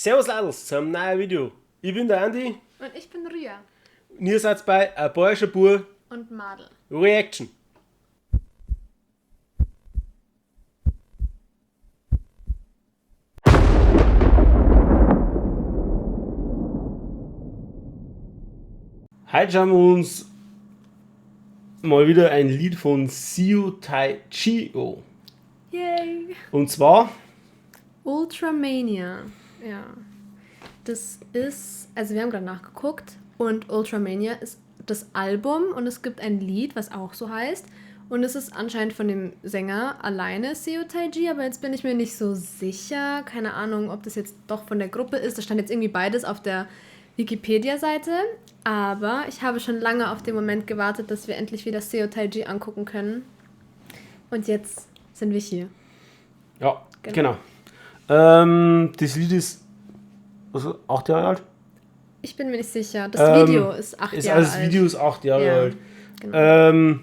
Servus Ladels zu einem neuen Video. Ich bin der Andi Und ich bin Ria. und ihr seid bei Ein bayerischer Bub Und Madel. Reaction. Heute schauen wir uns mal wieder ein Lied von Siu Tai Chi an. Yay! Und zwar, Ultramania. Ja. Das ist, also wir haben gerade nachgeguckt und Ultramania ist das Album und es gibt ein Lied, was auch so heißt. Und es ist anscheinend von dem Sänger alleine, Seo Taiji, aber jetzt bin ich mir nicht so sicher. Keine Ahnung, ob das jetzt doch von der Gruppe ist. Da stand jetzt irgendwie beides auf der Wikipedia-Seite. Aber ich habe schon lange auf den Moment gewartet, dass wir endlich wieder Seo Taiji angucken können. Und jetzt sind wir hier. ja, Genau. genau. Das Lied ist 8 Jahre alt. Ich bin mir nicht sicher. Das Video ist 8 Jahre alt. Das Video ist 8 Jahre Ja, alt. genau.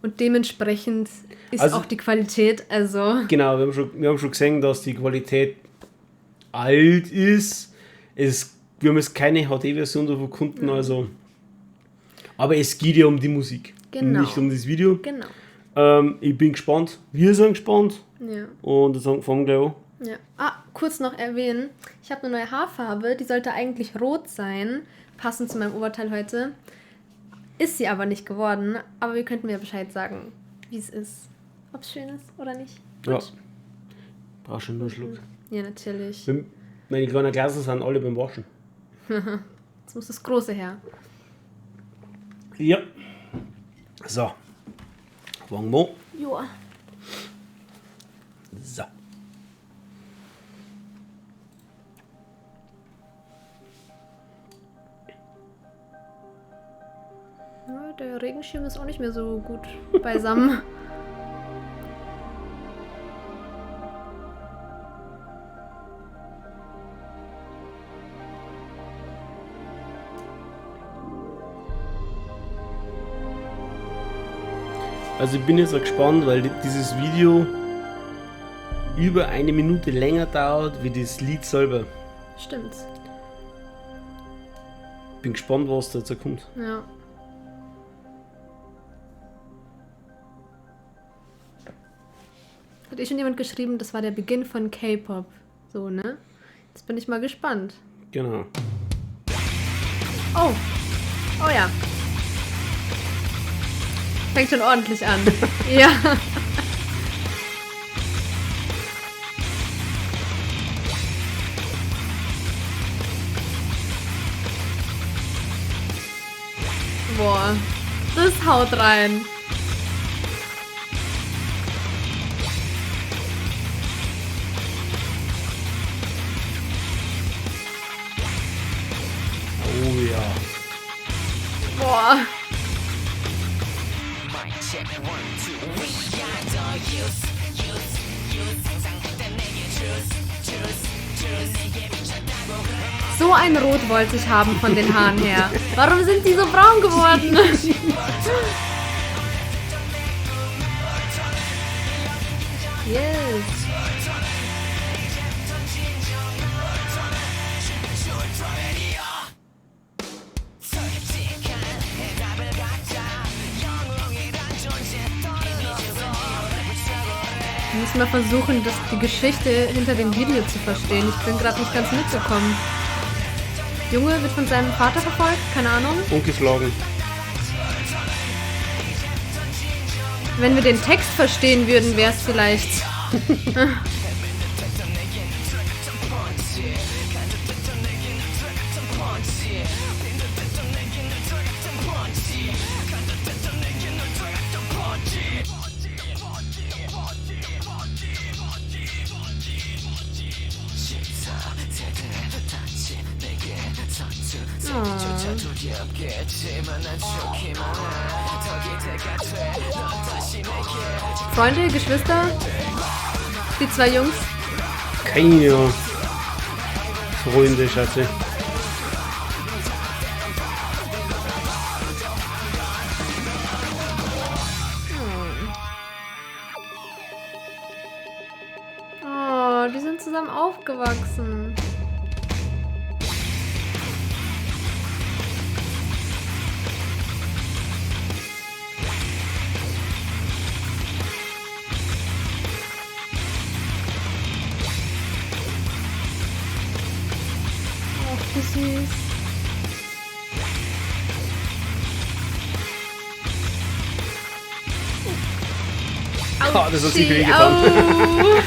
Und dementsprechend ist Also- auch die Qualität, also... Genau, wir haben schon gesehen, dass die Qualität alt ist. Wir haben jetzt keine HD-Version davon gefunden, also. Aber es geht ja um die Musik, Genau. nicht um das Video. Genau. Ich bin gespannt, wir sind gespannt Ja. und dann fangen wir gleich an. Ja. Ah, kurz noch erwähnen, ich habe eine neue Haarfarbe, die sollte eigentlich rot sein, passend zu meinem Oberteil heute. Ist sie aber nicht geworden, aber wir könnten mir Bescheid sagen, wie es ist. Ob es schön ist oder nicht. Ja. Gut. Brauchst schon nur einen Schluck. Ja, natürlich. Meine kleinen Gläser sind alle beim Waschen. Jetzt muss das Große her. Ja. So. Fangen wir an. Joa. So. Ja, der Regenschirm ist auch nicht mehr so gut beisammen. Also ich bin jetzt auch gespannt, weil dieses Video über 1 Minute länger dauert wie das Lied selber. Stimmt's. Bin gespannt, was dazu kommt. Ja. Hat schon jemand geschrieben, das war der Beginn von K-Pop. So, ne? Jetzt bin ich mal gespannt. Genau. Oh! Oh ja. Fängt schon ordentlich an. Ja. Boah. Das haut rein. Oh ja. Boah. So ein Rot wollte ich haben von den Haaren her. Warum sind die so braun geworden? Yes. Wir müssen mal versuchen, die Geschichte hinter dem Video zu verstehen. Ich bin gerade nicht ganz mitgekommen. Junge wird von seinem Vater verfolgt? Keine Ahnung. Und geschlagen. Wenn wir den Text verstehen würden, wäre es vielleicht... Freunde, Geschwister? Die 2 Jungs? Keine Ahnung. Freunde, Schatze. Oh, die sind zusammen aufgewachsen. Ach, wie süß. Oh, das hat sicher wehgetan. Au.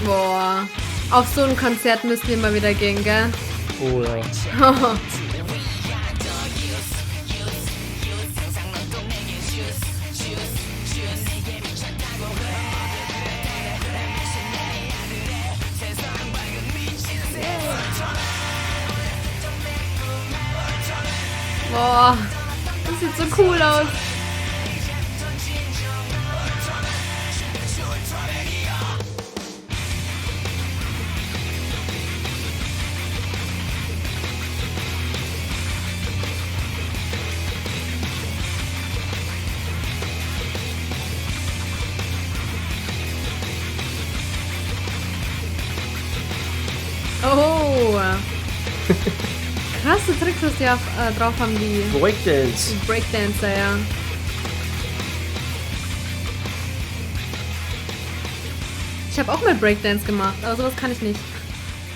Boah. Auf so ein Konzert müssen wir mal wieder gehen, gell? Oh ja. Boah. Das sieht so cool aus. Oh. Krasse Tricks, was die drauf haben, die Breakdance. Breakdancer, ja. Ich habe auch mal Breakdance gemacht, aber sowas kann ich nicht.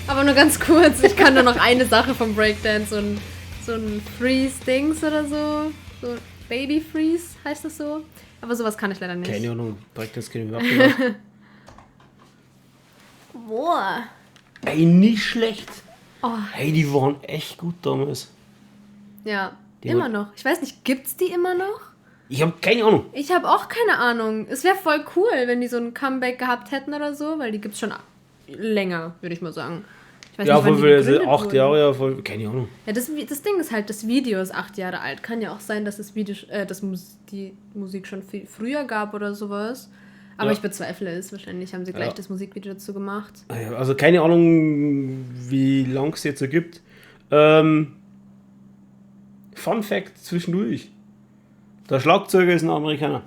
Aber nur ganz kurz. Ich kann nur noch eine Sache vom Breakdance, so ein Freeze-Dings oder so. So Baby-Freeze heißt das so. Aber sowas kann ich leider nicht. Keine Ahnung, Breakdance kenne ich überhaupt nicht. Boah. Ey, nicht schlecht. Oh, Hey, die waren echt gut damals. ja. Die Immer haben- noch. Ich weiß nicht, gibt's die immer noch? Ich habe keine Ahnung. Ich habe auch keine Ahnung. Es wäre voll cool, wenn die so ein Comeback gehabt hätten oder so, weil die gibt's schon länger, würde ich mal sagen. Ich weiß Ja, nicht, wann voll die viele, gegründet 8 wurden. Jahre, ja, voll, keine Ahnung. Ja, das Ding ist halt, das Video ist 8 Jahre alt. Kann ja auch sein, dass das Video, die Musik schon viel früher gab oder sowas. Aber Ja. ich bezweifle es. Wahrscheinlich haben sie gleich Ja. das Musikvideo dazu gemacht. Also keine Ahnung, wie lang es jetzt so gibt. Fun Fact zwischendurch. Der Schlagzeuger ist ein Amerikaner.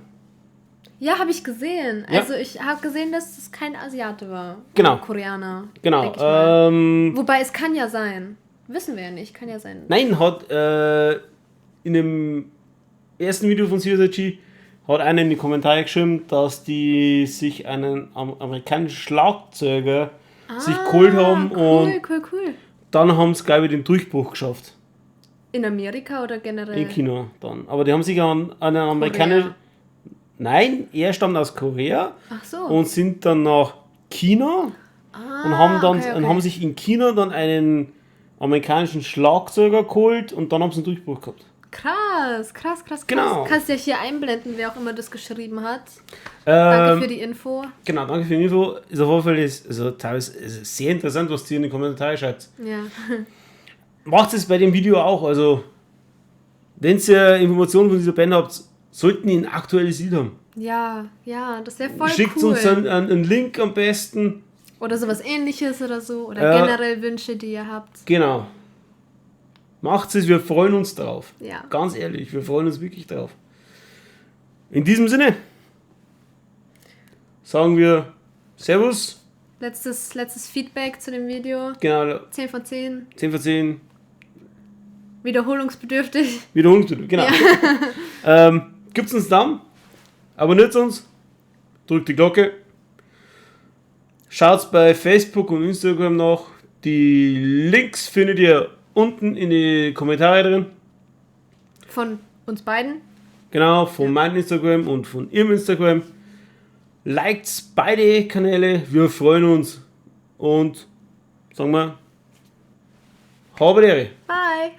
Ja, habe ich gesehen. Ja. Also ich habe gesehen, dass es kein Asiate war. Genau. Oder Koreaner. Genau. denk ich mal. Wobei, es kann ja sein. Wissen wir ja nicht. Kann ja sein. Nein, hat in dem ersten Video von CSIG hat einer in die Kommentare geschrieben, dass die sich einen amerikanischen Schlagzeuger sich geholt haben und Cool. dann haben sie, glaube ich, den Durchbruch geschafft. In Amerika oder generell? In China dann. Aber die haben sich an einen amerikanischen... Korea. Nein, er stammt aus Korea Ach so. und sind dann nach China und haben dann okay. und haben sich in China dann einen amerikanischen Schlagzeuger geholt und dann haben sie einen Durchbruch gehabt. Krass. Genau. Kannst ja hier einblenden, wer auch immer das geschrieben hat. Danke für Ähm, die Info. genau, danke für die Info. Ist auf jeden Fall also teilweise sehr interessant, was ihr in die Kommentare schreibt. Ja. Macht es bei dem Video auch. Also, wenn ihr Informationen von dieser Band habt, sollten die ein aktuelles Lied haben. Ja, das wäre voll Schickt cool. uns einen Link am besten. Oder sowas ähnliches oder so. Oder Ja. generell Wünsche, die ihr habt. Genau. Macht es, wir freuen uns drauf. Ja. Ganz ehrlich, wir freuen uns wirklich drauf. In diesem Sinne sagen wir Servus. Letztes Feedback zu dem Video. Genau, 10 von 10. 10 von 10. Wiederholungsbedürftig. Wiederholungsbedürftig, genau. Gibt's uns einen Daumen, abonniert uns, drückt die Glocke, schaut bei Facebook und Instagram nach. Die Links findet ihr unten in die Kommentare drin. Von uns beiden. Genau, von meinem Instagram und von ihrem Instagram. Liked beide Kanäle, wir freuen uns und sagen wir, habe die Ehre. Bye.